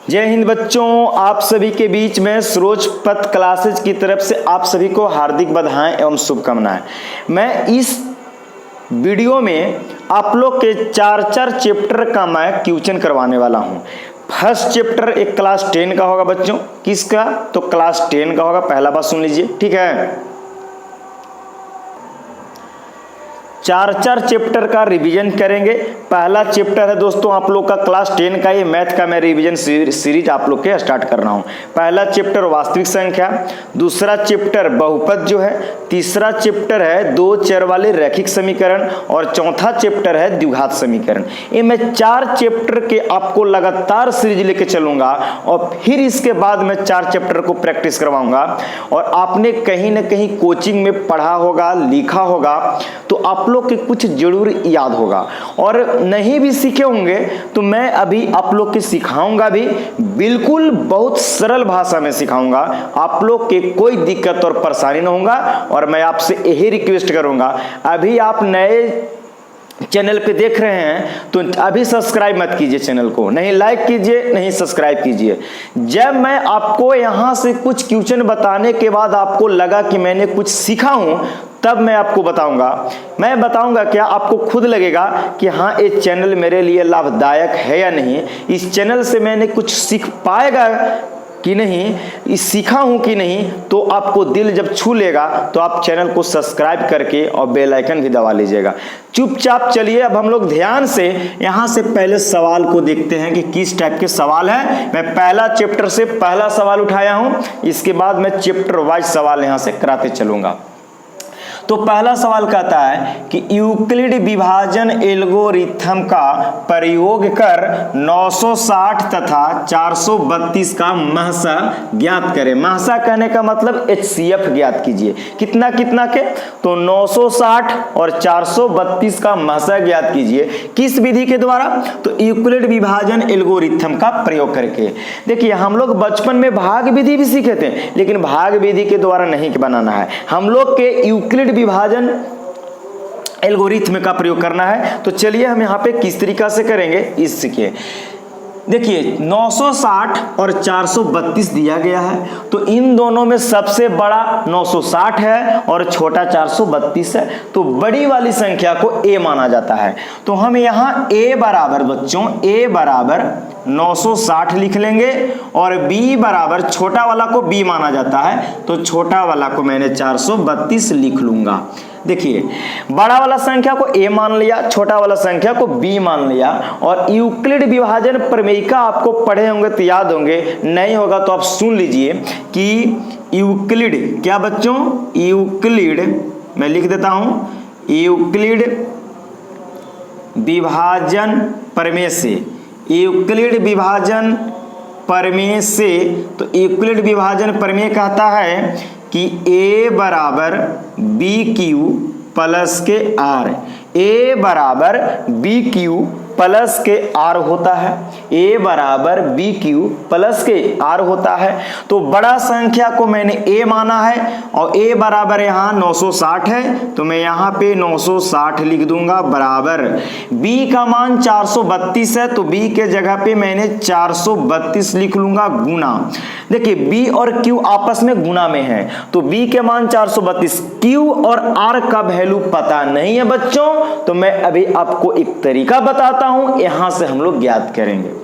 जय हिंद बच्चों, आप सभी के बीच में सरोज पथ क्लासेज की तरफ से आप सभी को हार्दिक बधाएं एवं शुभकामनाएं। मैं इस वीडियो में आप लोग के चार चैप्टर का मैं क्वेश्चन करवाने वाला हूं। फर्स्ट चैप्टर एक क्लास 10 का होगा बच्चों। किसका? तो क्लास 10 का होगा। पहला बात सुन लीजिए, ठीक है। चार चैप्टर का रिवीजन करेंगे। पहला चैप्टर है दोस्तों आप लोग का क्लास 10 का, ये मैथ का मैं रिवीजन सीरीज आप लोग के स्टार्ट कर रहा हूँ। पहला चैप्टर वास्तविक संख्या, दूसरा चैप्टर बहुपद जो है, तीसरा चैप्टर है दो चर वाले रैखिक समीकरण और चौथा चैप्टर है द्विघात समीकरण। ये मैं चार चैप्टर के आपको लगातार सीरीज लेके चलूंगा और फिर इसके बाद मैं चार चैप्टर को प्रैक्टिस करवाऊंगा। और आपने कहीं ना कहीं कोचिंग में पढ़ा होगा, लिखा होगा, तो आप लोग के कुछ जरूर याद होगा। और नहीं भी सीखे होंगे तो मैं अभी आप लोग के सिखाऊंगा भी, बिल्कुल बहुत सरल भाषा में सिखाऊंगा। आप लोग के कोई दिक्कत और परेशानी ना होगा। और मैं आपसे यही रिक्वेस्ट करूंगा, अभी आप नए चैनल पे देख रहे हैं तो अभी सब्सक्राइब मत कीजिए चैनल को, नहीं लाइक कीजिए, नहीं सब्सक्राइब कीजिए। जब मैं आपको यहां से कुछ क्वेश्चन बताने के बाद आपको लगा कि मैंने कुछ सीखा हूं, तब मैं आपको बताऊंगा। मैं बताऊंगा क्या, आपको खुद लगेगा कि हाँ ये चैनल मेरे लिए लाभदायक है या नहीं, इस चैनल से मैंने कुछ सीख पाएगा कि नहीं, सीखा हूं कि नहीं। तो आपको दिल जब छू लेगा तो आप चैनल को सब्सक्राइब करके और बेल आइकन भी दबा लीजिएगा। चुपचाप चलिए, अब हम लोग ध्यान से यहां से पहले सवाल को देखते हैं कि किस टाइप के सवाल है। मैं पहला चैप्टर से पहला सवाल उठाया हूं, इसके बाद मैं चैप्टर वाइज सवाल यहां से कराते चलूंगा। तो पहला सवाल कहता है कि यूक्लिड विभाजन एल्गोरिथम का प्रयोग कर 960 तथा 432 का महसा ज्ञात करें। महसा कहने का मतलब HCF ज्ञात कीजिए। कितना कितना के? तो 960 और 432 का महसा ज्ञात कीजिए। किस विधि के द्वारा? तो यूक्लिड विभाजन एल्गोरिथम का प्रयोग करके। देखिए हम लोग बचपन में भाग विधि भी सीखे थे, लेकिन भाग विधि के द्वारा नहीं बनाना है, हम लोग के यूक्लिड विभाजन एल्गोरिथम का प्रयोग करना है। तो चलिए हम यहां पे किस तरीका से करेंगे इस सीखिए। देखिए 960 और 432 दिया गया है, तो इन दोनों में सबसे बड़ा 960 है और छोटा 432 है। तो बड़ी वाली संख्या को a माना जाता है। तो हम यहां a बराबर बच्चों a बराबर 960 लिख लेंगे और b बराबर छोटा वाला को b माना जाता है, तो छोटा वाला को मैंने 432 लिख लूंगा। देखिए बड़ा वाला संख्या को a मान लिया, छोटा वाला संख्या को b मान लिया। और यूक्लिड विभाजन प्रमेयिका आपको पढ़े होंगे तो याद होंगे, नहीं होगा तो आप सुन लीजिए कि यूक्लिड क्या बच्चों, यूक्लिड मैं लिख देता हूं, यूक्लिड विभाजन प्रमेय से, यूक्लिड विभाजन प्रमेय से। तो यूक्लिड विभाजन प्रमेय कहता है कि a बराबर बी क्यू प्लस के आर, a बराबर बी क्यू प्लस के आर होता है, a बराबर बी क्यू प्लस के आर होता है। तो बड़ा संख्या को मैंने a माना है और a बराबर यहाँ 960 है, तो मैं यहाँ पे 960 लिख दूंगा बराबर b का मान 432 है, तो b के जगह पे मैंने 432 लिख लूंगा गुना। देखिए b और q आपस में गुना में है, तो b के मान 432, q और r का वैल्यू पता नहीं है बच्चों, तो मैं अभी आपको एक तरीका बताता हूं, यहां से हम लोग ज्ञात करेंगे।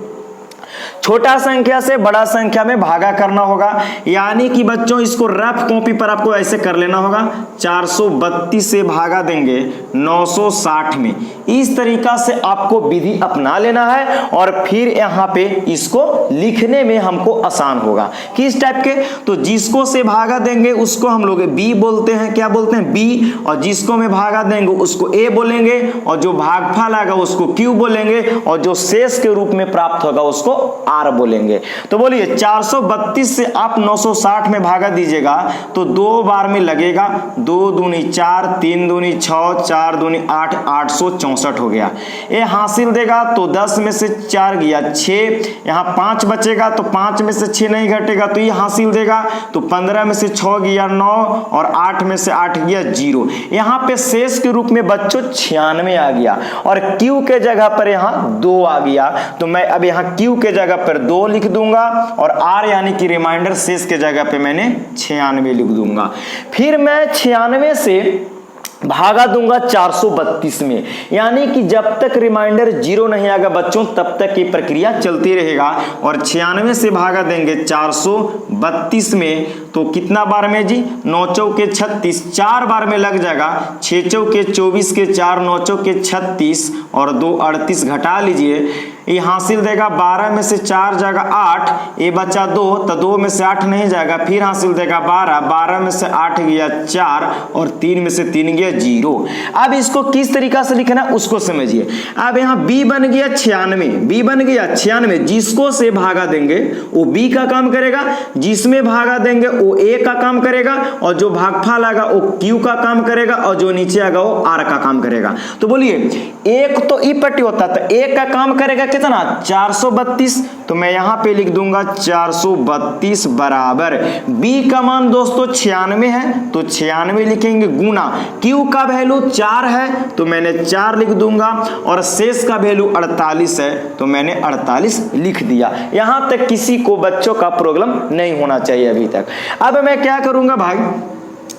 छोटा संख्या से बड़ा संख्या में भागा करना होगा, यानी कि बच्चों इसको रफ कॉपी पर आपको ऐसे कर लेना होगा, 432 से भागा देंगे 960 में। इस तरीका से आपको विधि अपना लेना है और फिर यहाँ पे इसको लिखने में हमको आसान होगा। किस टाइप के? तो जिसको से भागा देंगे उसको हम लोग b बोलते हैं, क्या बोलते हैं b, और जिसको में भागा देंगे उसको a बोलेंगे, और जो भागफल आएगा उसको q बोलेंगे, और जो शेष के रूप में प्राप्त होगा उसको r बोलेंगे। तो बोलिए 432 से आप 960 में भागा दीजिएगा तो 2 बार में लगेगा, 2 दूनी 4, 3 दूनी 6, 4 दूनी 8, 864 हो गया। ये हासिल देगा तो 10 में से 4 गया 6, यहाँ 5 बचेगा तो 5 में से 6 नहीं घटेगा तो ये हासिल देगा, तो 15 में से 6 गया 9 और 8 में से 8 गया 0। यहाँ पे शेष के रूप में बच्चों 96 आ गया और Q के जगह पर यहाँ 2 आ गया। तो मैं अब यहाँ Q के जगह जगह पर 2 लिख दूंगा और r यानी कि रिमाइंडर शेष के जगह पे मैंने 96 लिख दूंगा। फिर मैं 96 से भागा दूंगा 432 में, यानी कि जब तक रिमाइंडर 0 नहीं आएगा बच्चों तब तक ये प्रक्रिया चलती रहेगा। और 96 से भागा देंगे 432 में, तो कितना बार में जी, 9 चौके 36, 4 बार में लग जाएगा, 6 चौके 24 के 4, 9 चौके 36 और 2 38 घटा लीजिए, ये हासिल देगा 12 में से 4 जाएगा 8, ये बचा 2, तो 2 में से 8 नहीं जाएगा, फिर हासिल देगा 12, 12 में से 8 गया 4 और 3 में से 3 गया 0। अब इसको किस तरीका से लिखना उसको समझिए। अब यहाँ b बन गया 96, b बन गया 96, जिसको से भागा देंगे वो b का काम करेगा, जिसमें भागा देंगे वो a का काम करेगा, और जो भागफल आएगा वो q का काम करेगा, और जो नीचे आएगा वो r का काम करेगा। तो बोलिए एक तो ई पट्टी होता है, तो a का काम करेगा कितना 432, तो मैं यहां पे लिख दूंगा 432 बराबर b का मान दोस्तों 96 है, तो 96 लिखेंगे गुना q का वैल्यू 4 है तो मैंने 4 लिख दूंगा, और शेष का वैल्यू 48 है तो मैंने 48 लिख दिया। यहां तक किसी को बच्चों का प्रॉब्लम नहीं होना चाहिए अभी तक। अब मैं क्या करूंगा भाई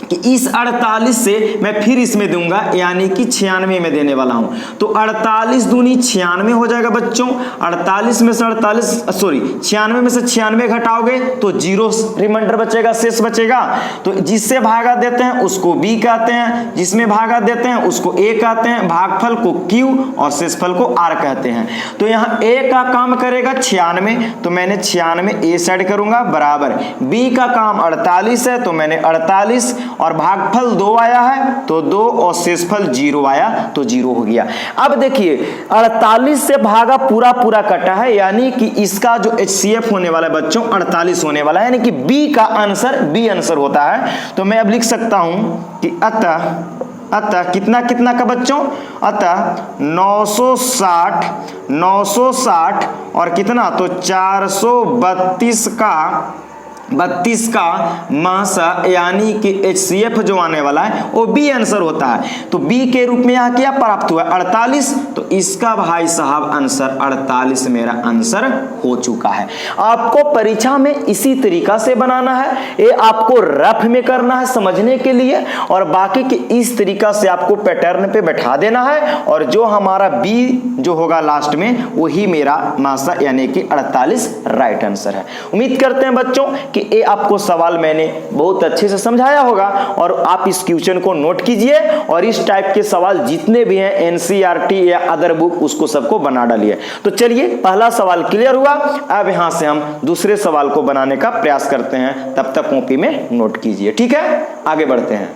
कि इस 48 से मैं फिर इसमें दूंगा, यानी कि 96 में देने वाला हूं, तो 48 दूनी 96 हो जाएगा बच्चों। 48 में से 96 में से 96 घटाओगे तो 0 रिमाइंडर बचेगा, शेष बचेगा। तो जिससे भागा देते हैं उसको b कहते हैं, जिसमें भागा देते हैं उसको a कहते हैं, भागफल को q और शेषफल को r कहते हैं। तो यहाँ a का काम करेगा 96, तो मैंने 96 a सेट करूंगा बराबर b का काम 48 है तो मैंने 48, और भागफल 2 आया है तो 2 और शेषफल 0 आया तो 0 हो गया। अब देखिए 48 से भागा पूरा पूरा कटा है, यानी कि इसका जो HCF होने वाला है बच्चों 48 होने वाला है, यानी कि B का आंसर B आंसर होता है। तो मैं अब लिख सकता हूं कि अतः कितना कितना का बच्चों, अतः 960 और कितना तो 432 का मासा, यानी कि HCF जो आने वाला है वो B आंसर होता है। तो B के रूप में यहाँ क्या प्राप्त हुआ 48, तो इसका भाई साहब आंसर 48 मेरा आंसर हो चुका है। आपको परीक्षा में इसी तरीका से बनाना है, ये आपको रफ में करना है समझने के लिए, और बाकी के इस तरीका से आपको पैटर्न पे बैठा देना है, और जो हमारा B जो होगा लास्ट में वही मेरा मासा यानी कि 48 राइट आंसर है। उम्मीद करते हैं बच्चों कि ये आपको सवाल मैंने बहुत अच्छे से समझाया होगा, और आप इस क्वेश्चन को नोट कीजिए, और इस टाइप के सवाल जितने भी हैं एनसीईआरटी या अदर बुक उसको सबको बना डालिए। तो चलिए पहला सवाल क्लियर हुआ, अब यहां से हम दूसरे सवाल को बनाने का प्रयास करते हैं, तब तक कॉपी में नोट कीजिए। ठीक है, आगे बढ़ते हैं।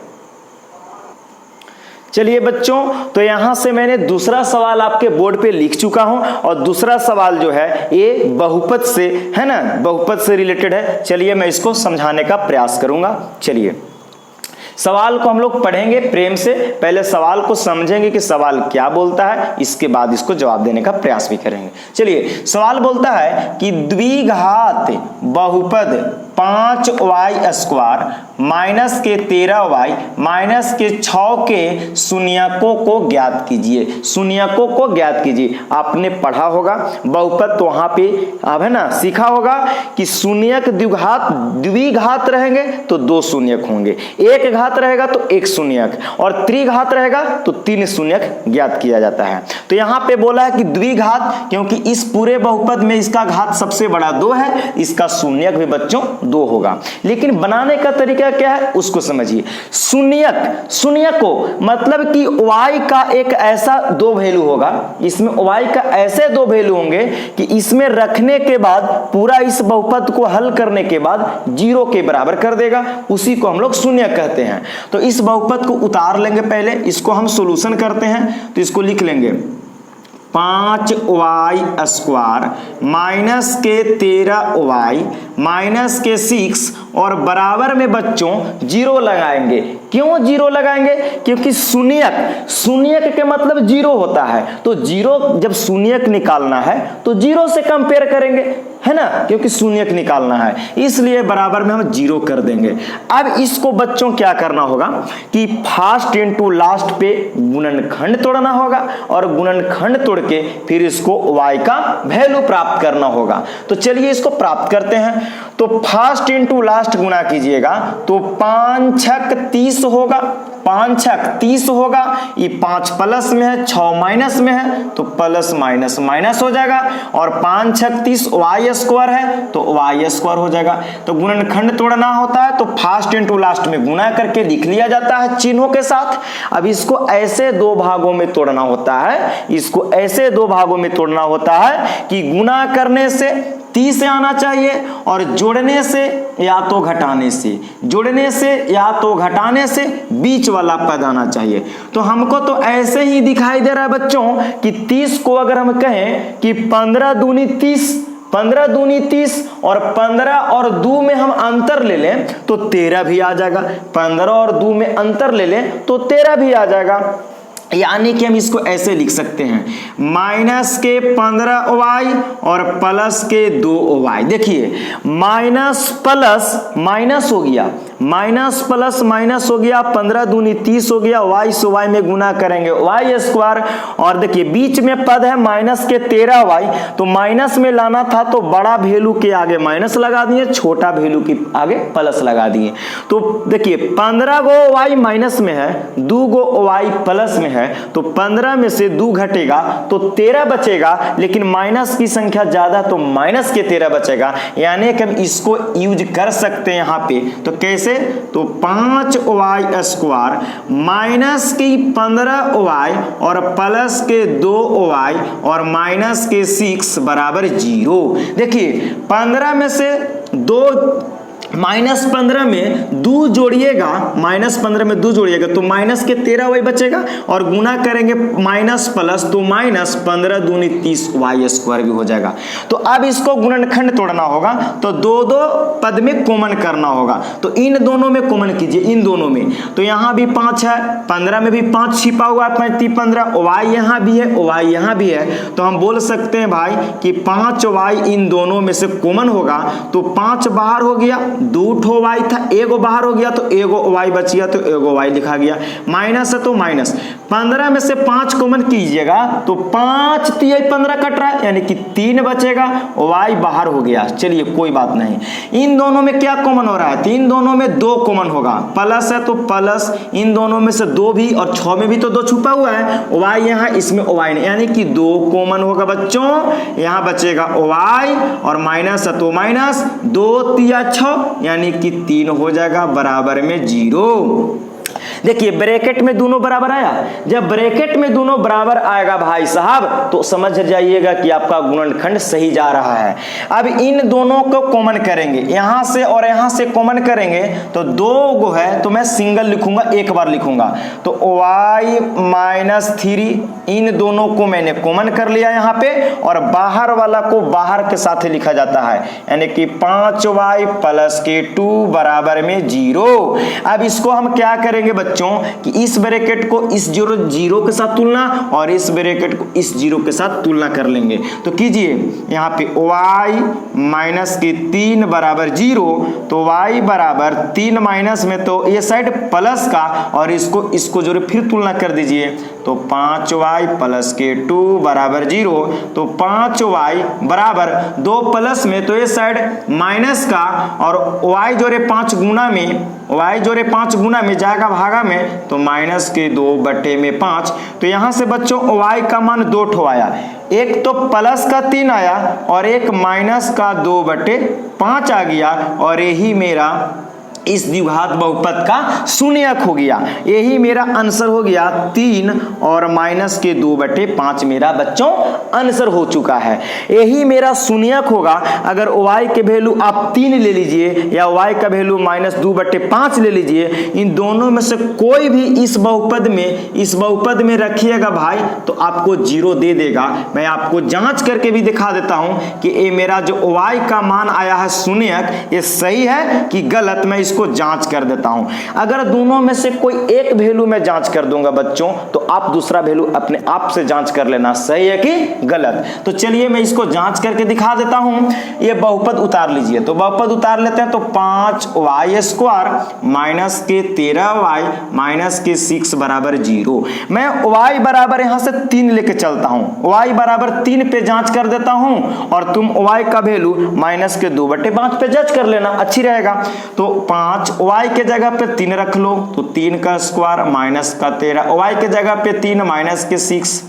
चलिए बच्चों, तो यहां से मैंने दूसरा सवाल आपके बोर्ड पे लिख चुका हूं, और दूसरा सवाल जो है ये बहुपद से है ना, बहुपद से रिलेटेड है। चलिए मैं इसको समझाने का प्रयास करूंगा। चलिए सवाल को हम लोग पढ़ेंगे प्रेम से, पहले सवाल को समझेंगे कि सवाल क्या बोलता है, इसके बाद इसको जवाब देने का प्रयास भी करेंगे। चलिए सवाल बोलता है कि द्विघात बहुपद 5y स्क्वायर माइनस के 13y माइनस के 6 के शून्यकों को ज्ञात कीजिए। शून्यकों को ज्ञात कीजिए, आपने पढ़ा होगा बहुपद, तो वहां पे अब है ना सीखा होगा कि शून्यक द्विघात रहेंगे तो 2 शून्यक होंगे, एक घात रहेगा तो 1 शून्यक, और त्रिघात रहेगा तो 3 शून्यक ज्ञात किया जाता है। तो यहाँ पे बोला है कि द्विघात, क्योंकि इस पूरे बहुपद में इसका घात सबसे बड़ा 2 है, इसका शून्यक भी बच्चों 2 होगा। लेकिन बनाने का तरीका क्या है उसको समझिए। शून्यक को मतलब कि y का एक ऐसा 2 वैल्यू होगा, इसमें y का ऐसे 2 वैल्यू होंगे कि इसमें रखने के बाद पूरा इस बहुपद को हल करने के बाद 0 के बराबर कर देगा, उसी को हम लोग शून्यक कहते हैं। तो इस बहुपद को उतार लेंगे, पहले इसको हम सॉल्यूशन करते हैं, तो इसको लिख लेंगे 5y स्क्वायर माइनस के 13y माइनस के 6 और बराबर में बच्चों 0 लगाएंगे। क्यों जीरो लगाएंगे? क्योंकि शून्यक के मतलब जीरो होता है, तो जीरो जब शून्यक निकालना है तो जीरो से कंपेयर करेंगे, है ना, क्योंकि शून्यक निकालना है, इसलिए बराबर में हम जीरो कर देंगे। अब इसको बच्चों क्या करना होगा कि फर्स्ट इनटू लास्ट पे गुणनखंड तोड़ना होगा और गुणनखंड तोड़ के फिर इसको y का वैल्यू प्राप्त करना होगा। तो चलिए इसको प्राप्त करते हैं। तो फर्स्ट इनटू लास्ट गुणा कीजिएगा तो 5 छक 30 होगा, 5 छक 30 होगा, ये 5 प्लस में है 6 माइनस में है तो प्लस माइनस माइनस हो जाएगा, और 5 छक 30 वाई स्क्वायर है तो वाई स्क्वायर हो जाएगा। तो गुणनखंड तोड़ना होता है तो फर्स्ट इनटू लास्ट में गुणा करके लिख लिया जाता है चिन्हों के साथ। अब इसको ऐसे दो भागों में तोड़ना होता है, इसको ऐसे दो भागों में तोड़ना होता है कि गुणा करने से 30 आना चाहिए और जोड़ने से या तो घटाने से, जोड़ने से या तो घटाने से बीच वाला पद आना चाहिए। तो हमको तो ऐसे ही दिखाई दे रहा है बच्चों कि 30 को अगर हम कहें कि 15 दूनी 30, 15 दूनी 30 और 15 और 2 में हम अंतर ले लें तो 13 भी आ जाएगा, 15 और 2 में अंतर ले लें तो 13 भी आ जाएगा। यानी कि हम इसको ऐसे लिख सकते हैं माइनस के 15y और प्लस के 2y। देखिए माइनस प्लस माइनस हो गया, माइनस प्लस माइनस हो गया, 15 दूनी 30 हो गया, y से y में गुना करेंगे y स्क्वायर, और देखिए बीच में पद है माइनस के 13y, तो माइनस में लाना था तो बड़ा वैल्यू के आगे माइनस लगा दिए, छोटा वैल्यू के आगे प्लस लगा दिए। तो देखिए 15 गो y माइनस में है, 2 गो y प्लस में है, तो 15 में से 2 घटेगा तो 13 बचेगा, लेकिन माइनस की संख्या ज्यादा तो माइनस के 13 बचेगा। यानी कि हम इसको यूज कर सकते हैं यहाँ पे। तो कैसे? तो 5y स्क्वायर माइनस की 15y और प्लस के 2y और माइनस के 6 बराबर 0। देखिए 15 में से 2 माइनस 15 में 2 जोड़िएगा, माइनस 15 में 2 जोड़िएगा तो माइनस के 13 वाई बचेगा, और गुना करेंगे माइनस प्लस तो माइनस 15 दूनी 30 वाई स्क्वायर भी हो जाएगा। तो अब इसको गुणनखंड तोड़ना होगा तो दो दो पद में कॉमन करना होगा, तो इन दोनों में कॉमन कीजिए, इन दोनों में। तो यहाँ भी 5 है, 15 में भी 5 छिपा हुआ है, 5 3 15, वाई यहाँ भी है, वाई यहाँ भी है, तो हम बोल सकते हैं भाई कि 5 वाई इन दोनों में से कॉमन होगा, तो 5 बाहर हो गया, 2 ठो वाई था, एगो बाहर हो गया तो एगो वाई बच गया तो एगो वाई लिखा गया, माइनस है तो माइनस। 15 में से 5 कॉमन कीजिएगा तो 5 3 15 कट रहा है, यानी कि 3 बचेगा, वाई बाहर हो गया। चलिए कोई बात नहीं, इन दोनों में क्या कॉमन हो रहा है? तो इन दोनों में 2 कॉमन होगा, प्लस है तो प्लस, इन दोनों में से 2 भी, और 6 में भी तो 2 छुपा हुआ है, वाई यहाँ, इसमें वाई नहीं, यानी कि 2 कॉमन होगा बच्चों। यहाँ बचेगा वाई और माइनस है तो माइनस, 2 3 6 यानी कि 3 हो जाएगा बराबर में 0। देखिए ब्रैकेट में दोनों बराबर आया, जब ब्रैकेट में दोनों बराबर आएगा भाई साहब तो समझ जाइएगा कि आपका गुणनखंड सही जा रहा है। अब इन दोनों को कॉमन करेंगे, यहां से और यहां से कॉमन करेंगे तो 2 गो है तो मैं सिंगल लिखूंगा, एक बार लिखूंगा, तो y माइनस 3 इन दोनों को मैंने कॉमन कर लिया यहाँ पे, और बाहर वाला को बाहर के साथ ही लिखा जाता है, यानी कि 5y प्लस के 2 बराबर में 0। अब इसको हम क्या करेंगे बच्चों कि इस ब्रैकेट को इस 0 के साथ तुलना और इस ब्रैकेट को इस 0 के साथ तुलना कर लेंगे। तो कीजिए यहाँ पे y माइनस के 3 बराबर 0, तो y बराबर 3 माइनस में तो ये साइड प्लस का, और इसको जोड़े फिर तुलना कर दीजिए, तो 5y प्लस के 2 बराबर 0, तो 5y बराबर 2 प्लस में तो ये साइड माइनस का, और y जोड़े 5 गुना में, y जोड़े 5 गुना में जाएगा भागा में, तो माइनस के 2 बटे में 5। तो यहां से बच्चों y का मान 2 ठो आया, एक तो प्लस का 3 आया और एक माइनस का 2 बटे 5 आ गया, और यही मेरा इस द्विघात बहुपद का शून्यक हो गया। यही मेरा आंसर हो गया 3 और माइनस के 2 बटे 5 मेरा बच्चों आंसर हो चुका है। यही मेरा शून्यक होगा। अगर y के वैल्यू आप 3 ले लीजिए या y का वैल्यू माइनस 2 बटे 5 ले लीजिए, इन दोनों में से कोई भी इस बहुपद में रखिएगा भाई तो आपको 0 दे देगा। मैं आपको जांच करके भी दिखा देता हूं कि ये मेरा जो y का मान आया है शून्यक, ये सही है कि गलत। मैं इसको जांच कर देता हूं। अगर दोनों में से कोई एक वैल्यू मैं जांच कर दूंगा बच्चों, तो आप दूसरा वैल्यू अपने आप से जांच कर लेना सही है कि गलत। तो चलिए मैं इसको जांच करके दिखा देता हूं। ये बहुपद उतार लीजिए, तो बहुपद उतार लेते हैं। तो 5y² माइनस के 13y माइनस के 6 बराबर 0। मैं y बराबर यहां से 3 लेके चलता हूं, y बराबर 3 पे जांच कर देता हूं और तुम y का वैल्यू माइनस के 2/5 पे जज कर लेना, अच्छी रहेगा। तो 5y के जगह पे 3 रख लो, तो 3 का स्क्वायर माइनस का 13, y के जगह पे 3 माइनस के 6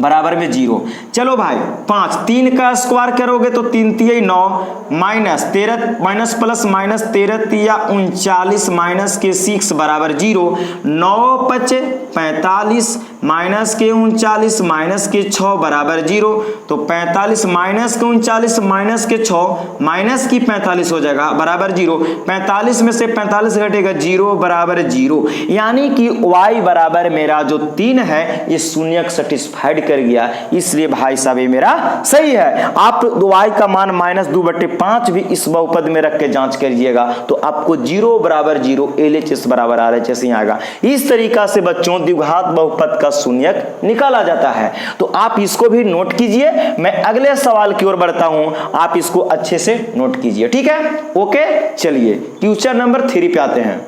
बराबर में 0। चलो भाई 5, 3 का स्क्वायर करोगे तो 3 3 9 minus 13 minus plus minus 13 3 39 minus के 6 बराबर 0। 9 5 45 माइनस के 39 माइनस के 6 बराबर 0। तो 45 माइनस के 39 माइनस के 6 माइनस की 45 हो जाएगा बराबर 0। 45 में से 45 घटेगा 0 बराबर 0। यानी कि y बराबर मेरा जो 3 है ये शून्य सेटिस्फाइड कर गया, इसलिए भाई साहब ये मेरा सही है। आप y का मान -2/5 भी इस बहुपद में रख के जांच करिएगा तो आपको 0 बराबर 0 LHS बराबर RHS ही आएगा। इस तरीका से बच्चों द्विघात बहुपद का शून्यक निकाला जाता है। तो आप इसको भी नोट कीजिए। मैं अगले सवाल की ओर बढ़ता हूं, आप इसको अच्छे से नोट कीजिए, ठीक है। ओके, चलिए क्वेश्चन नंबर 3 पे आते हैं।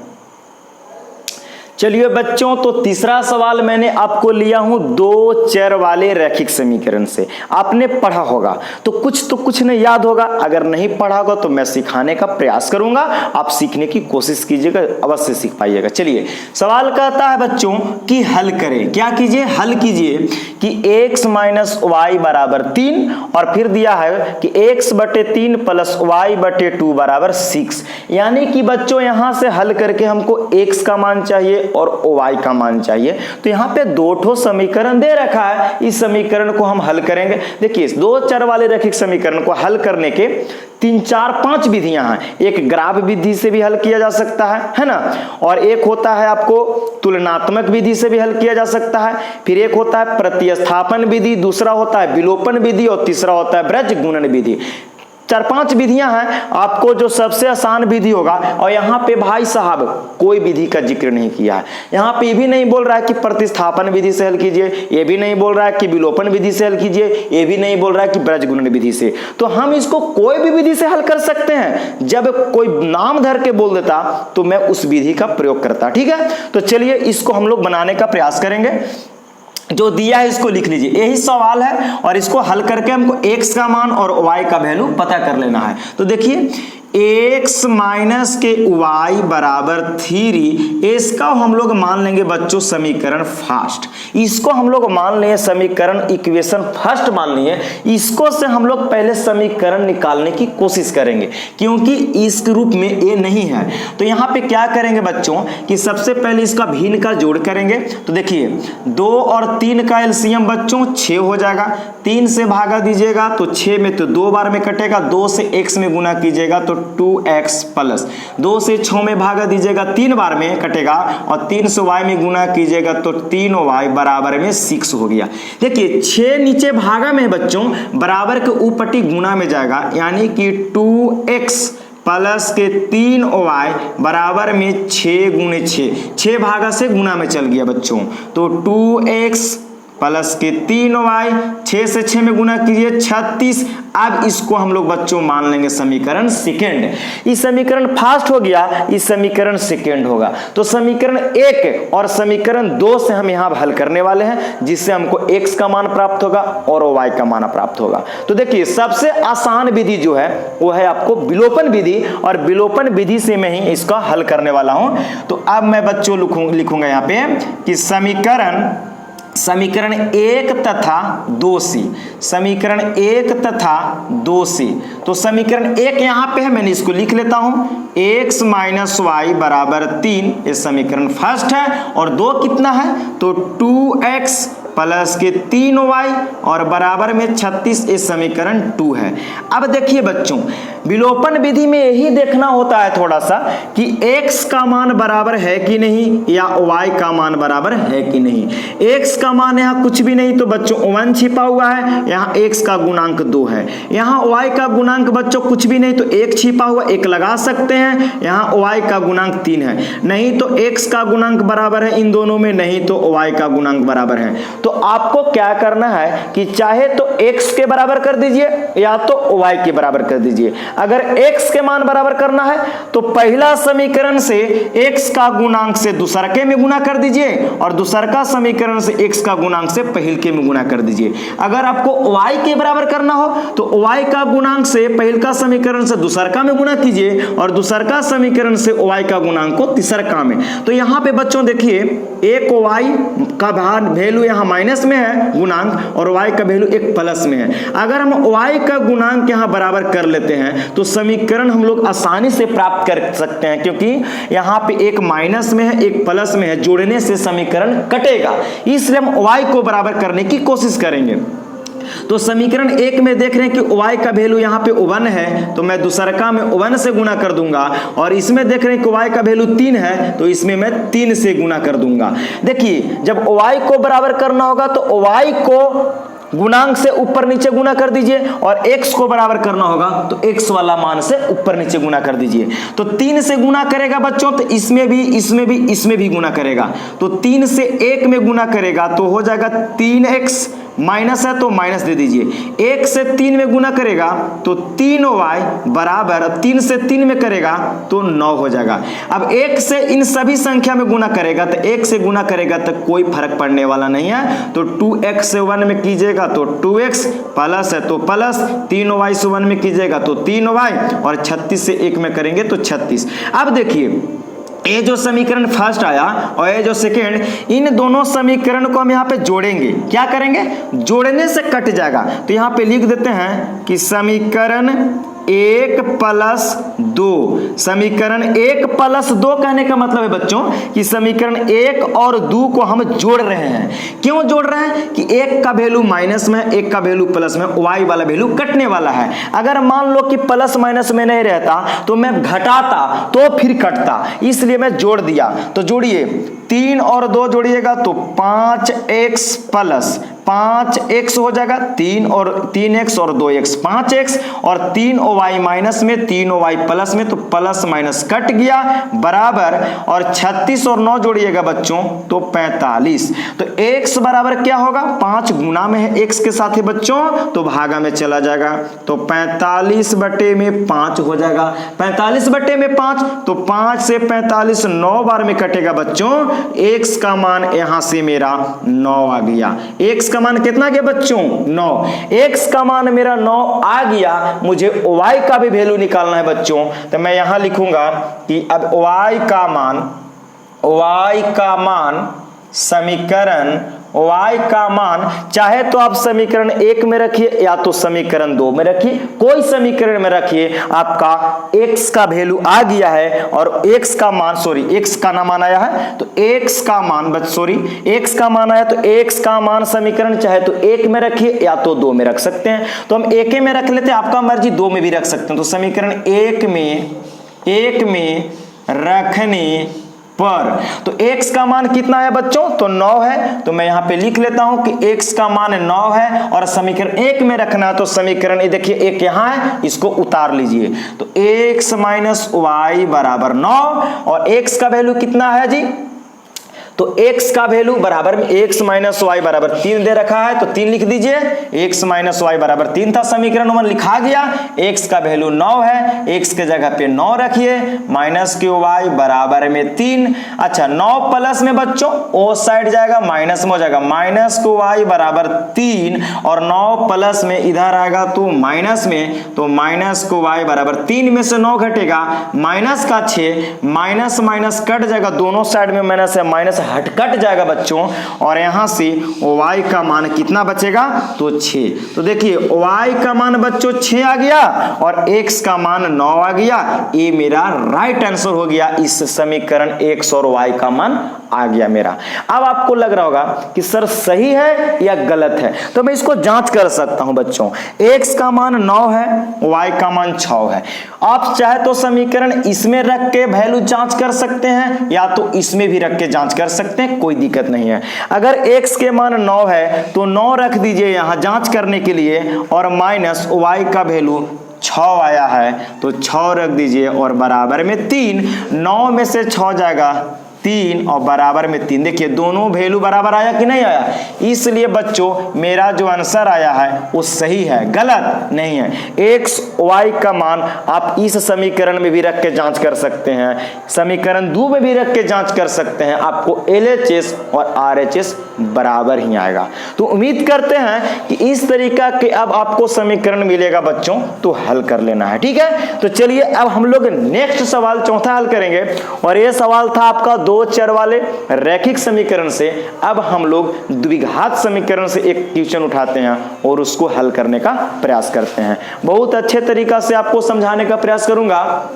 चलिए बच्चों, तो तीसरा सवाल मैंने आपको लिया हूं 2 चर वाले रैखिक समीकरण से। आपने पढ़ा होगा तो कुछ नहीं याद होगा, अगर नहीं पढ़ा होगा तो मैं सिखाने का प्रयास करूंगा, आप सीखने की कोशिश कीजिएगा, अवश्य सीख पाइएगा। चलिए सवाल कहता है बच्चों कि हल करें, क्या कीजिए, हल कीजिए कि x माइनस y बराबर 3 और फिर दिया है कि x/3 प्लस y/2 बराबर 6। यानी कि बच्चों यहां से हल करके हमको x का मान चाहिए और y का मान चाहिए। तो यहाँ पे 2 ठो समीकरण दे रखा है, इस समीकरण को हम हल करेंगे। देखिए 2 चर वाले रैखिक समीकरण को हल करने के 3 4 5 विधियां हैं। एक ग्राफ विधि से भी हल किया जा सकता है ना, और एक होता है आपको तुलनात्मक विधि से भी हल किया जा सकता है, फिर एक होता है प्रतिस्थापन विधि, दूसरा होता है विलोपन विधि और तीसरा होता है ब्रज गुणन विधि। 4-5 विधियां हैं। आपको जो सबसे आसान विधि होगा, और यहाँ पे भाई साहब कोई विधि का जिक्र नहीं किया है। यहाँ पे ये भी नहीं बोल रहा है कि प्रतिस्थापन विधि से हल कीजिए, ये भी नहीं बोल रहा है कि विलोपन विधि से हल कीजिए, ये भी नहीं बोल रहा है कि ब्रज गुणन विधि से। तो हम इसको कोई भी विधि से हल कर सकते हैं। जब कोई नाम धर के बोल देता तो मैं उस विधि का प्रयोग करता, ठीक है। तो चलिए इसको हम लोग बनाने का प्रयास करेंगे। जो दिया है इसको लिख लीजिए, यही सवाल है और इसको हल करके हमको x का मान और y का वैल्यू पता कर लेना है। तो देखिए x माइनस के y बराबर 3, इसका हम लोग मान लेंगे बच्चों समीकरण फर्स्ट। इसको हम लोग मान लिए समीकरण इक्वेशन फर्स्ट मान लिए। इसको से हम लोग पहले समीकरण निकालने की कोशिश करेंगे, क्योंकि इस रूप में ये नहीं है। तो यहाँ पे क्या करेंगे बच्चों कि सबसे पहले इसका भिन्न का जोड़ करेंगे। तो देखिए 2 और 3 का एलसीएम बच्चों 6 हो जाएगा। 3 से भागा दीजिएगा तो 6 में तो 2 बार में कटेगा, 2 से x में गुना कीजिएगा तो 2x प्लस 2 से 6 में भागा दीजिएगा 3 बार में कटेगा, और 3 से y में गुना कीजिएगा तो 3y बराबर में 6 हो गया। देखिए 6 नीचे भागा में बच्चों बराबर के ऊपटी गुना में जाएगा, यानी कि 2x प्लस के 3y बराबर में 6 गुणे 6 भागा से गुना में चल गया बच्चों। तो 2x प्लस के 3y 6 से 6 में गुना कीजिए 36। अब इसको हम लोग बच्चों मान लेंगे समीकरण सेकेंड। इस समीकरण फर्स्ट हो गया, इस समीकरण सेकेंड होगा। तो समीकरण 1 और समीकरण 2 से हम यहाँ हल करने वाले हैं, जिससे हमको x का मान प्राप्त होगा और y का मान प्राप्त होगा। तो देखिए सबसे आसान विधि जो है वो है आपको विलोपन विधि, और विलोपन विधि से मैं ही इसका हल करने वाला हूं। तो अब मैं बच्चों लिखूंगा यहाँ पे कि समीकरण 1 तथा 2c, समीकरण 1 तथा 2c। तो समीकरण 1 यहां पे है, मैंने इसको लिख लेता हूं, x माइनस y बराबर 3, ये समीकरण फर्स्ट है। और 2 कितना है तो 2x प्लस के 3y और बराबर में 36, ये समीकरण 2 है। अब देखिए बच्चों, विलोपन विधि में यही देखना होता है थोड़ा सा कि x का मान बराबर है कि नहीं या y का मान बराबर है कि नहीं। x का मान यहाँ कुछ भी नहीं तो बच्चों 1 छिपा हुआ है, यहाँ x का गुणांक 2 है, यहाँ y का गुणांक बच्चों कुछ भी नहीं तो 1 छिपा हुआ, 1 लगा सकते हैं, यहाँ y का गुणांक 3 है, नहीं तो x का गुणांक बराबर है इन दोनों में, नहीं तो y का गुणांक बराबर है। तो आपको क्या करना है कि चाहे तो x के बराबर कर दीजिए या तो y के बराबर कर दीजिए। अगर x के मान बराबर करना है तो पहला समीकरण से x का गुणांक से दूसरके में गुना कर दीजिए और दूसरका समीकरण से x का गुणांक से पहिलके में गुना कर दीजिए। अगर आपको y के बराबर करना हो तो y का गुणांक से पहिलका समीकरण से दूसरका में गुना कीजिए और दूसरका समीकरण से y का गुणांक को तीसरका में। तो यहाँ पे बच्चों देखिए, एक y का वैल्यू यहाँ माइनस में है गुणांक और y का वैल्यू एक प्लस में है। अगर हम y का गुणांक यहाँ बराबर कर लेते हैं तो समीकरण हम लोग आसानी से प्राप्त कर सकते हैं, क्योंकि यहाँ पे एक माइनस में है एक प्लस में है, जोड़ने से समीकरण कटेगा, इसलिए हम y को बराबर करने की कोशिश करेंगे। तो समीकरण 1 में देख रहे हैं कि y का वैल्यू यहाँ पे 1 है तो मैं दूसरका में 1 से गुना कर दूंगा, और इसमें देख रहे हैं कि y का वैल्यू 3 है तो इसमें मैं 3 से गुना कर दूंगा। देखिए, जब y को बराबर करना होगा तो y को गुणांक से ऊपर नीचे गुना कर दीजिए और x को बराबर करना होगा तो x वाला मान से ऊपर नीचे गुना कर दीजिए। तो 3 से गुना करेगा बच्चों तो इसमें भी गुना करेगा, तो 3 से 1 में गुना करेगा तो हो जाएगा 3x, माइनस है तो माइनस दे दीजिए, 1 से 3 में गुना करेगा तो 3y बराबर 3 से 3 में करेगा तो 9 हो जाएगा। अब 1 से इन सभी संख्या में गुना करेगा तो 1 से गुना करेगा तो कोई फर्क पड़ने वाला नहीं है, तो 2x से 1 में कीजिएगा तो 2x, प्लस है तो प्लस, 3y से 1 में कीजिएगा तो 3y और 36 से 1 में करेंगे तो 36। अब देखिए, ये जो समीकरण फर्स्ट आया और ये जो सेकेंड, इन दोनों समीकरण को हम यहाँ पे जोड़ेंगे। क्या करेंगे? जोड़ने से कट जाएगा, तो यहाँ पे लिख देते हैं कि समीकरण 1 प्लस 2। समीकरण 1 प्लस 2 कहने का मतलब है बच्चों कि समीकरण 1 और 2 को हम जोड़ रहे हैं। क्यों जोड़ रहे हैं? कि 1 का वैल्यू माइनस में, 1 का वैल्यू प्लस में, y वाला वैल्यू कटने वाला है। अगर मान लो कि प्लस माइनस में नहीं रहता तो मैं घटाता तो फिर कटता, इसलिए मैं जोड़ दिया। तो जोड़िए, 3 और 2 जोड़िएगा तो 5x प्लस 5x हो जाएगा, 3x और 2x 5x और 3y माइनस में 3y प्लस में, तो प्लस माइनस कट गया बराबर, और 36 और 9 जोड़िएगा बच्चों तो 45। तो x बराबर क्या होगा? 5 गुना में है x के साथ ही बच्चों तो भागा में चला जाएगा, तो 45 बटे में 5 हो जाएगा। 45 बटे में 5 तो 5 से 45 9 बार में कटेगा बच्चों, x का मान यहां से मेरा 9 आ गया। x का मान कितना गया बच्चों? 9। x का मान मेरा 9 आ गया, मुझे y का भी वैल्यू निकालना है बच्चों, तो मैं यहां लिखूंगा कि अब y का मान समीकरण y का मान, चाहे तो आप समीकरण 1 में रखिए या तो समीकरण 2 में रखिए, कोई समीकरण में रखिए, आपका x का वैल्यू आ गया है और x का मान, x का ना मान आया है तो x का मान x का मान आया, तो x का मान समीकरण चाहे तो 1 में रखिए या तो 2 में रख सकते हैं। तो हम 1 में रख लेते हैं, आपका मर्जी 2 में भी रख सकते हैं। तो समीकरण 1 में रखने पर तो x का मान कितना है बच्चों? तो 9 है, तो मैं यहाँ पे लिख लेता हूं कि x का मान 9 है और समीकरण 1 में रखना है, तो समीकरण ये देखिए 1 यहाँ है, इसको उतार लीजिए, तो x माइनस वाई बराबर 9, और x का वैल्यू कितना है जी? तो x का वैल्यू बराबर में x माइनस वाई बराबर 3 दे रखा है, तो 3 लिख दीजिए, x माइनस वाई बराबर 3 था, समीकरण 1 लिखा गया, x का वैल्यू 9 है, x के जगह पे 9 रखिए, माइनस के y बराबर में 3। अच्छा, 9 प्लस में बच्चों ओ साइड जाएगा, माइनस में हो जाएगा, माइनस को y बराबर 3, और 9 प्लस में इधर आएगा तो माइनस में, तो माइनस को y बराबर 3 में से 9 घटेगा, माइनस का 6, माइनस माइनस कट जाएगा, दोनों साइड में माइनस है, माइनस कट जाएगा बच्चों, और यहाँ से y का मान कितना बचेगा, तो 6। तो देखिए y का मान बच्चों 6 आ गया और x का मान 9 आ गया। ये मेरा राइट आंसर हो गया इस समीकरण x और y का मान आ गया मेरा। अब आपको लग रहा होगा कि सर सही है या गलत है, तो मैं इसको जांच कर सकता हूं बच्चों। x का मान 9 है, y का मान 6 है। आप चाहे तो समीकरण इसमें रख के वैल्यू जांच कर सकते हैं या तो इसमें भी रख के जांच कर सकते हैं, कोई दिक्कत नहीं है। अगर x के मान 9 है तो 9 रख दीजिए यहां जांच करने के लिए, और माइनस y का वैल्यू 6 आया है तो 6 रख दीजिए और बराबर में 3। 9 में से 6 जाएगा 3 और बराबर में 3। देखिए दोनों वैल्यू बराबर आया कि नहीं आया, इसलिए बच्चों मेरा जो आंसर आया है वो सही है, गलत नहीं है। x y का मान आप इस समीकरण में भी रख के जांच कर सकते हैं, समीकरण 2 में भी रख के जांच कर सकते हैं, आपको LHS और RHS बराबर ही आएगा। तो उम्मीद करते हैं कि इस तरीका के अब आपको समीकरण मिलेगा बच्चों, तो हल कर लेना है, ठीक है। तो चलिए अब हम लोग नेक्स्ट सवाल चौथा हल करेंगे, और ये सवाल था आपका 2 चर वाले रैखिक समीकरण से। अब हम लोग द्विघात समीकरण से एक क्वेश्चन उठाते हैं और उसको हल करने का प्रयास करते हैं। बहुत अच्छे तरीका से आपको समझाने का प्रयास करूंगा,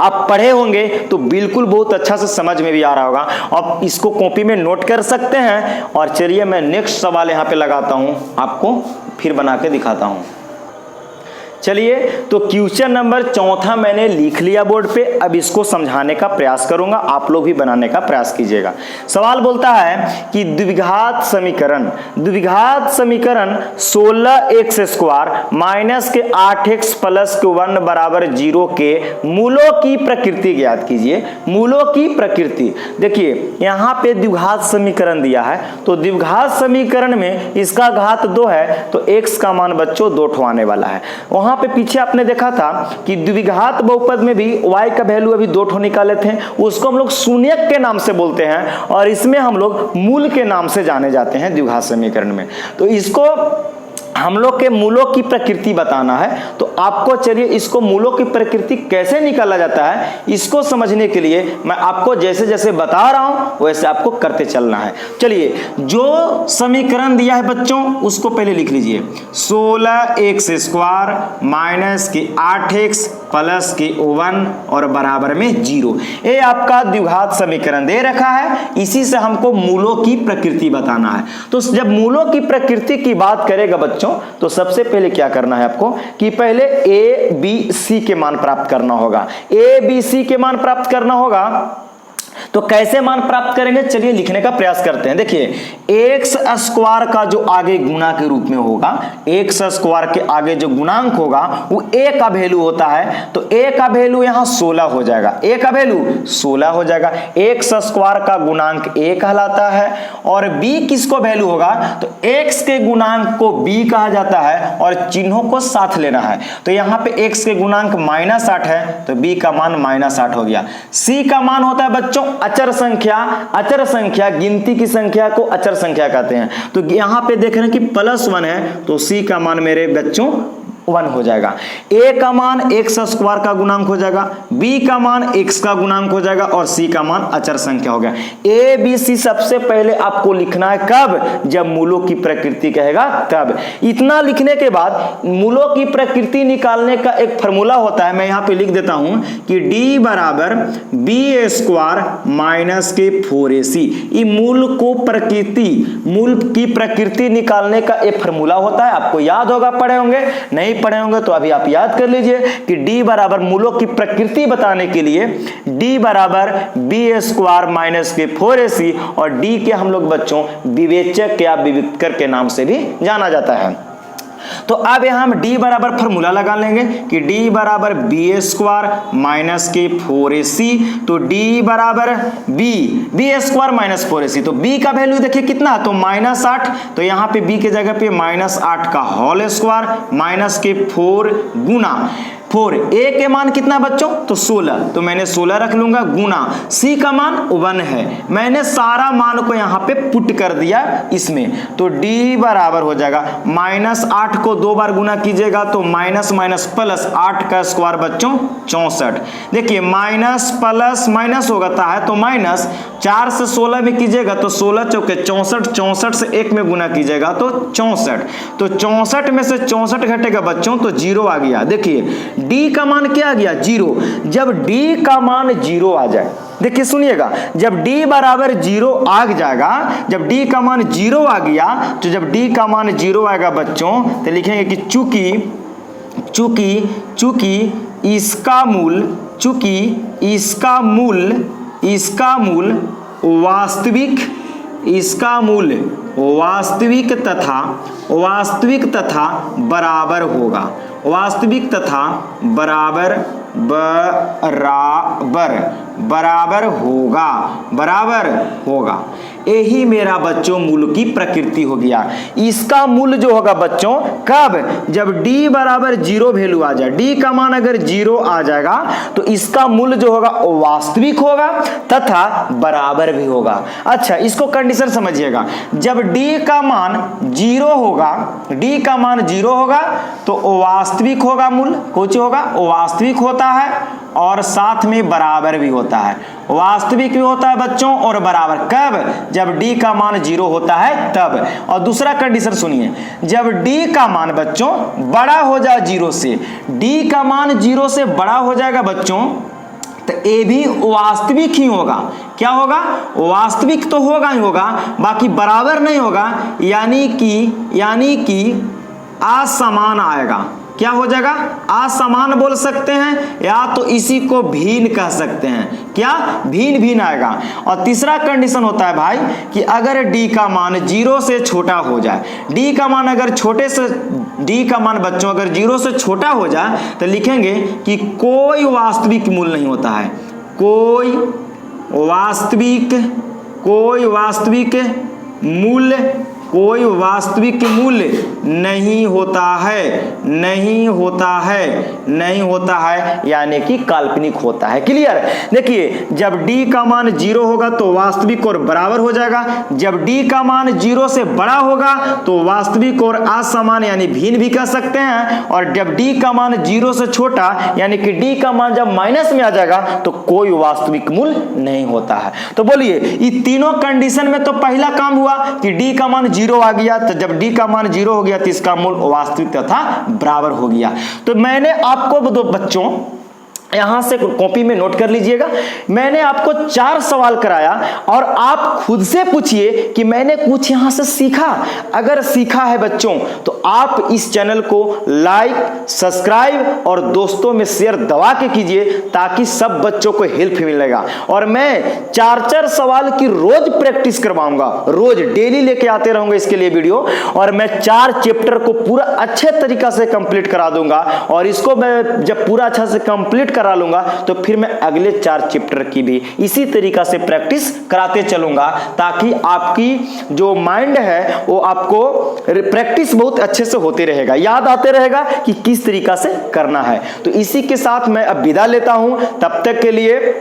आप पढ़े होंगे तो बिल्कुल बहुत अच्छा से समझ में भी आ रहा होगा। आप इसको कॉपी में नोट कर सकते हैं। और चलिए मैं नेक्स्ट सवाल यहां पे लगाता हूं, आपको फिर बना के दिखाता हूं। चलिए तो क्वेश्चन नंबर चौथा मैंने लिख लिया बोर्ड पे, अब इसको समझाने का प्रयास करूंगा, आप लोग भी बनाने का प्रयास कीजिएगा। सवाल बोलता है कि द्विघात समीकरण 16x² माइनस के 8x प्लस के 1 बराबर 0 के मूलों की प्रकृति ज्ञात कीजिए। मूलों की प्रकृति, देखिए यहाँ पे द्विघात समीकरण दिया है, तो द्विघात समीकरण में इसका घात 2 है तो x का मान बच्चों 2 ठो आने वाला है। वहां पे पीछे आपने देखा था कि द्विघात बहुपद में भी y का वैल्यू अभी 2 ठो निकाले थे, उसको हम लोग शून्यक के नाम से बोलते हैं, और इसमें हम लोग मूल के नाम से जाने जाते हैं द्विघात समीकरण में। तो इसको हम लोग के मूलों की प्रकृति बताना है, तो आपको चलिए इसको मूलों की प्रकृति कैसे निकाला जाता है इसको समझने के लिए मैं आपको जैसे जैसे बता रहा हूं वैसे आपको करते चलना है। चलिए जो समीकरण दिया है बच्चों उसको पहले लिख लीजिए, 16x² माइनस के 8x प्लस के 1 और बराबर में 0। ये आपका द्विघात समीकरण दे रखा है, इसी से हमको मूलों की प्रकृति बताना है। तो जब मूलों की प्रकृति की बात करेगा बच्चों, तो सबसे पहले क्या करना है आपको कि पहले a b c के मान प्राप्त करना होगा। a b c के मान प्राप्त करना होगा, तो कैसे मान प्राप्त करेंगे चलिए लिखने का प्रयास करते हैं। देखिए x² का जो आगे गुणा के रूप में होगा, x² के आगे जो गुणांक होगा वो a का वैल्यू होता है, तो a का वैल्यू यहां 16 हो जाएगा। a का वैल्यू 16 हो जाएगा। x² का गुणांक a कहलाता है, और b किसको वैल्यू होगा, तो x के गुणांक को b कहा जाता है और चिन्हों को साथ लेना है। तो यहां पे x के गुणांक -8 है तो b का मान -8 हो गया। c का मान होता है बच्चों अचर संख्या, गिनती की संख्या को अचर संख्या कहते हैं। तो यहां पे देख रहे हैं कि +1 है तो c का मान मेरे बच्चों 1 हो जाएगा। a का मान x² का गुणांक हो जाएगा, b का मान x का गुणांक हो जाएगा और c का मान अचर संख्या हो गया। a b c सबसे पहले आपको लिखना है कब, जब मूलों की प्रकृति कहेगा तब। इतना लिखने के बाद मूलों की प्रकृति निकालने का एक फॉर्मूला होता है, मैं यहां पे लिख देता हूं कि d बराबर b² माइनस के 4ac। ये मूल की प्रकृति निकालने का एक फॉर्मूला होता है, आपको याद होगा, पढ़े होंगे, नहीं पढ़े होंगे तो अभी आप याद कर लीजिए कि d बराबर मूलों की प्रकृति बताने के लिए d बराबर b² माइनस के 4ac, और d के हम लोग बच्चों विवेचक या विविक्तर के नाम से भी जाना जाता है। तो अब यहां हम d बराबर फॉर्मूला लगा लेंगे कि d बराबर b² माइनस के 4ac, तो d बराबर b² माइनस 4ac, तो b का वैल्यू देखिए कितना, तो -8, तो यहां पे b के जगह पे -8 का होल स्क्वायर माइनस के 4 गुना 4, ए के मान कितना बच्चों, तो 16, तो मैंने 16 रख लूंगा, गुना सी का मान 1 है, मैंने सारा मान को यहाँ पे पुट कर दिया इसमें, तो डी बराबर हो जाएगा -8 को 2 बार गुना कीजिएगा तो माइनस माइनस प्लस 8 का स्क्वायर बच्चों 64। देखिए माइनस प्लस माइनस होता है तो माइनस, 4 से 16 में कीजिएगा तो 16 चौके 64, 64 से 1 में गुना कीजिएगा तो 64, तो 64 में से 64 घटेगा बच्चों तो 0 आ गया। देखिए d का मान क्या आ गया, 0। जब d का मान 0 आ जाए, देखिए सुनिएगा, जब d बराबर 0 आ जाएगा, जब d का मान 0 आ गया, तो जब d का मान 0 आएगा बच्चों तो लिखेंगे कि चूंकि इसका मूल वास्तविक तथा बराबर होगा, बराबर होगा। यही मेरा बच्चों मूल की प्रकृति हो गया। इसका मूल जो होगा बच्चों कब, जब d बराबर 0 वैल्यू आ जाए, d का मान अगर 0 आ जाएगा तो इसका मूल जो होगा वास्तविक होगा तथा बराबर भी होगा। अच्छा इसको कंडीशन समझिएगा, जब d का मान 0 होगा तो वास्तविक होगा, मूल कुछ होगा वास्तविक होता है और साथ में बराबर भी होता है, वास्तविक भी होता है बच्चों और बराबर कब, जब d का मान 0 होता है तब। और दूसरा कंडीशन सुनिए, जब d का मान बच्चों बड़ा हो जाए 0 से, d का मान 0 से बड़ा हो जाएगा बच्चों तो ए भी वास्तविक ही होगा। क्या होगा, वास्तविक तो होगा ही होगा, बाकी बराबर नहीं होगा, यानी कि असमान आएगा। क्या हो जाएगा, असमान बोल सकते हैं या तो इसी को भिन्न कह सकते हैं, क्या भिन्न आएगा। और तीसरा कंडीशन होता है भाई कि अगर d का मान 0 से छोटा हो जाए, d का मान बच्चों अगर 0 से छोटा हो जाए तो लिखेंगे कि कोई वास्तविक मूल नहीं होता है, कोई वास्तविक मूल्य नहीं होता है, यानी कि काल्पनिक होता है। क्लियर। देखिए जब d का मान 0 होगा तो वास्तविक और बराबर हो जाएगा, जब d का मान 0 से बड़ा होगा तो वास्तविक और असमान यानी भिन्न भी कह सकते हैं, और जब d का मान 0 से छोटा यानी कि d का मान जब माइनस में आ जाएगा तो कोई वास्तविक मूल नहीं होता है। तो बोलिए ये तीनों कंडीशन में तो पहला काम हुआ कि d का मान 0 आ गया, तो जब d का मान 0 हो गया तो इसका मूल वास्तविक तथा बराबर हो गया। तो मैंने आपको बच्चों यहां से कॉपी में नोट कर लीजिएगा, मैंने आपको 4 सवाल कराया और आप खुद से पूछिए कि मैंने कुछ यहां से सीखा। अगर सीखा है बच्चों तो आप इस चैनल को लाइक, सब्सक्राइब और दोस्तों में शेयर दबा के कीजिए ताकि सब बच्चों को हेल्प मिलेगा। और मैं 4 सवाल की रोज प्रैक्टिस करवाऊंगा, रोज डेली लेके आते रहूंगा इसके लिए वीडियो, और मैं 4 चैप्टर को पूरा अच्छे तरीका से कंप्लीट करा दूंगा। और इसको मैं जब पूरा अच्छा से कंप्लीट करा लूंगा तो फिर मैं अगले 4 चैप्टर की भी इसी तरीका से प्रैक्टिस कराते चलूंगा, ताकि आपकी जो माइंड है वो आपको प्रैक्टिस बहुत अच्छे से होते रहेगा, याद आते रहेगा कि किस तरीका से करना है। तो इसी के साथ मैं अब विदा लेता हूं, तब तक के लिए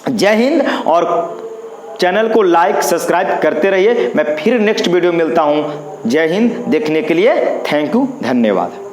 जय हिंद, और चैनल को लाइक सब्सक्राइब करते रहिए। मैं फिर नेक्स्ट वीडियो मिलता हूं। जय हिंद। देखने के लिए थैंक यू, धन्यवाद।